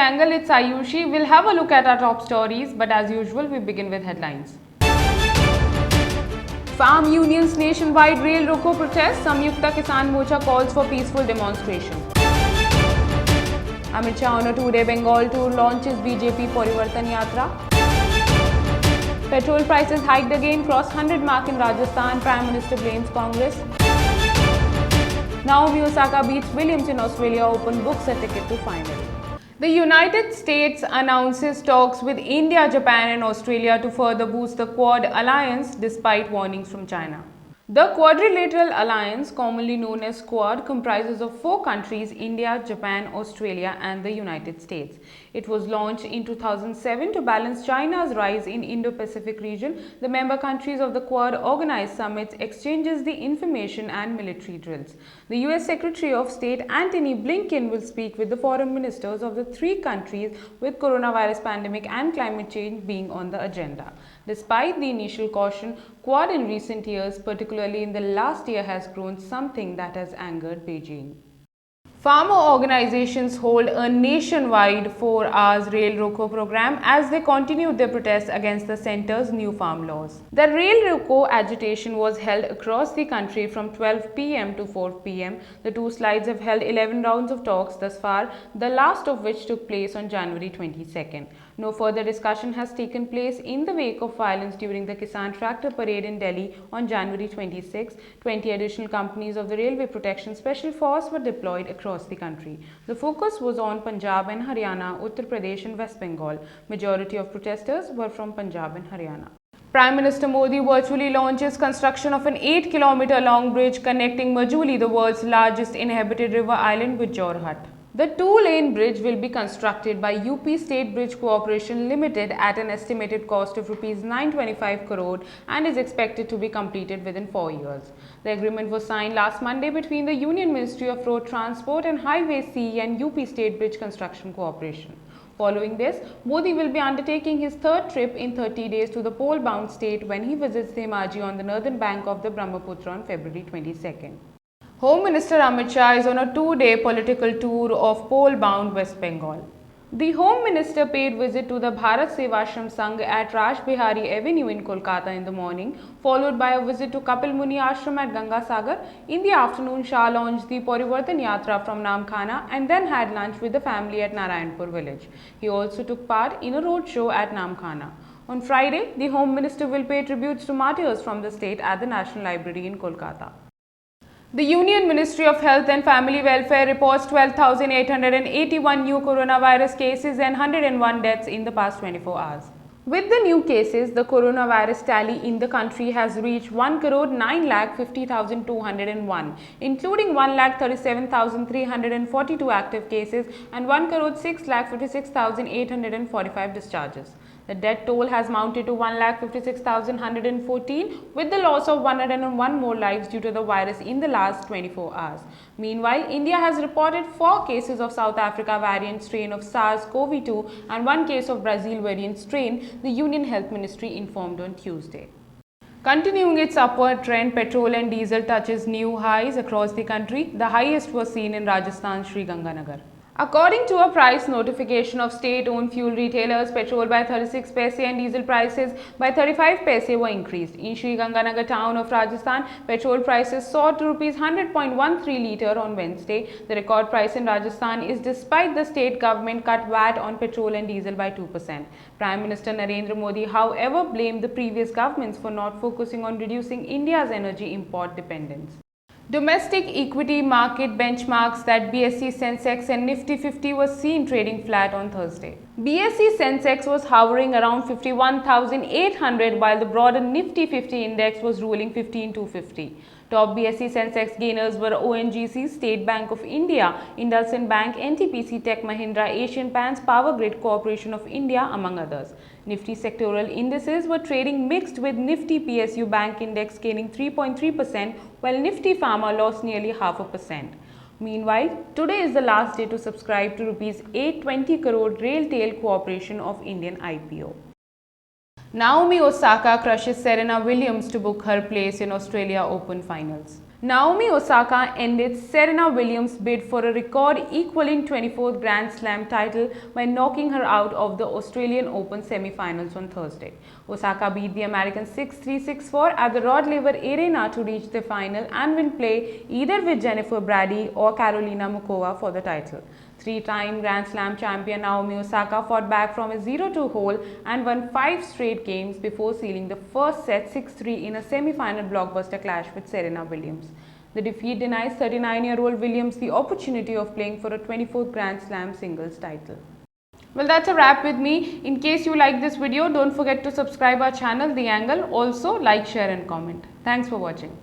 angle, it's Ayushi. We'll have a look at our top stories, but as usual, we begin with headlines. Farm unions nationwide rail roko protest. Samyukta Kisan Morcha calls for peaceful demonstration. Amit Shah on a 2-day Bengal tour launches BJP Parivartan Yatra. Petrol prices hiked again, crossed 100 mark in Rajasthan. Prime Minister blames Congress. Naomi Osaka beats Williams in Australia Open, books a ticket to final. The United States announces talks with India, Japan and Australia to further boost the Quad alliance despite warnings from China. The Quadrilateral Alliance, commonly known as Quad, comprises of 4 countries: India, Japan, Australia and the United States. It was launched in 2007 to balance China's rise in Indo-Pacific region. The member countries of the Quad organize summits, exchanges the information and military drills. The US Secretary of State Antony Blinken will speak with the foreign ministers of the 3 countries, with coronavirus pandemic and climate change being on the agenda. Despite the initial caution, Quad in recent years, particularly in the last year, has grown something that has angered Beijing. Farmer organizations hold a nationwide 4 hours rail roko program as they continued their protests against the centre's new farm laws. The rail roko agitation was held across the country from 12 p.m. to 4 p.m. The 2 sides have held 11 rounds of talks thus far, the last of which took place on January 22nd. No further discussion has taken place in the wake of violence during the Kisan Tractor Parade in Delhi on January 26. 20 additional companies of the Railway Protection Special Force were deployed across the country. The focus was on Punjab and Haryana, Uttar Pradesh and West Bengal. Majority of protesters were from Punjab and Haryana. Prime Minister Modi virtually launches construction of an 8-kilometer long bridge connecting Majuli, the world's largest inhabited river island, with Jorhat. The 2-lane bridge will be constructed by UP State Bridge Corporation Limited at an estimated cost of Rs 925 crore and is expected to be completed within 4 years. The agreement was signed last Monday between the Union Ministry of Road Transport and Highways CE and UP State Bridge Construction Corporation. Following this, Modi will be undertaking his 3rd trip in 30 days to the pole-bound state when he visits Dhemaji on the northern bank of the Brahmaputra on February 22nd. Home Minister Amit Shah is on a 2-day political tour of pole-bound West Bengal. The Home Minister paid visit to the Bharat Sevashram Sangh at Raj Bihari Avenue in Kolkata in the morning, followed by a visit to Kapil Muni Ashram at Ganga Sagar. In the afternoon, Shah launched the Parivartan Yatra from Namkhana and then had lunch with the family at Narayanpur village. He also took part in a roadshow at Namkhana. On Friday, the Home Minister will pay tributes to martyrs from the state at the National Library in Kolkata. The Union Ministry of Health and Family Welfare reports 12,881 new coronavirus cases and 101 deaths in the past 24 hours. With the new cases, the coronavirus tally in the country has reached 1,950,201, including 1,37,342 active cases and 1,656,845 discharges. The death toll has mounted to 1,56,114, with the loss of 101 more lives due to the virus in the last 24 hours. Meanwhile, India has reported 4 cases of South Africa variant strain of SARS-CoV-2 and 1 case of Brazil variant strain, the Union Health Ministry informed on Tuesday. Continuing its upward trend, petrol and diesel touches new highs across the country. The highest was seen in Rajasthan's Sri Ganganagar. According to a price notification of state-owned fuel retailers, petrol by 36 paise and diesel prices by 35 paise were increased. In Sri Ganganagar town of Rajasthan, petrol prices soared to Rs 100.13 litre on Wednesday. The record price in Rajasthan is despite the state government cut VAT on petrol and diesel by 2%. Prime Minister Narendra Modi, however, blamed the previous governments for not focusing on reducing India's energy import dependence. Domestic equity market benchmarks that BSE Sensex and Nifty 50 was seen trading flat on Thursday. BSE Sensex was hovering around 51,800 while the broader Nifty 50 index was ruling 15,250. Top BSE Sensex gainers were ONGC, State Bank of India, IndusInd Bank, NTPC, Tech Mahindra, Asian Paints, Power Grid Corporation of India, among others. Nifty sectoral indices were trading mixed, with Nifty PSU Bank Index gaining 3.3% while Nifty Pharma lost nearly 0.5%. Meanwhile, today is the last day to subscribe to Rs 820 crore Railtail Corporation of Indian IPO. Naomi Osaka crushes Serena Williams to book her place in Australia Open finals. Naomi Osaka ended Serena Williams' bid for a record-equaling 24th Grand Slam title by knocking her out of the Australian Open semi-finals on Thursday. Osaka beat the American 6-3, 6-4 at the Rod Laver Arena to reach the final and win play either with Jennifer Brady or Karolina Muchova for the title. Three-time Grand Slam champion Naomi Osaka fought back from a 0-2 hole and won 5 straight games before sealing the first set 6-3 in a semi-final blockbuster clash with Serena Williams. The defeat denies 39-year-old Williams the opportunity of playing for a 24th Grand Slam singles title. Well, that's a wrap with me. In case you like this video, don't forget to subscribe our channel, The Angle. Also, like, share and comment. Thanks for watching.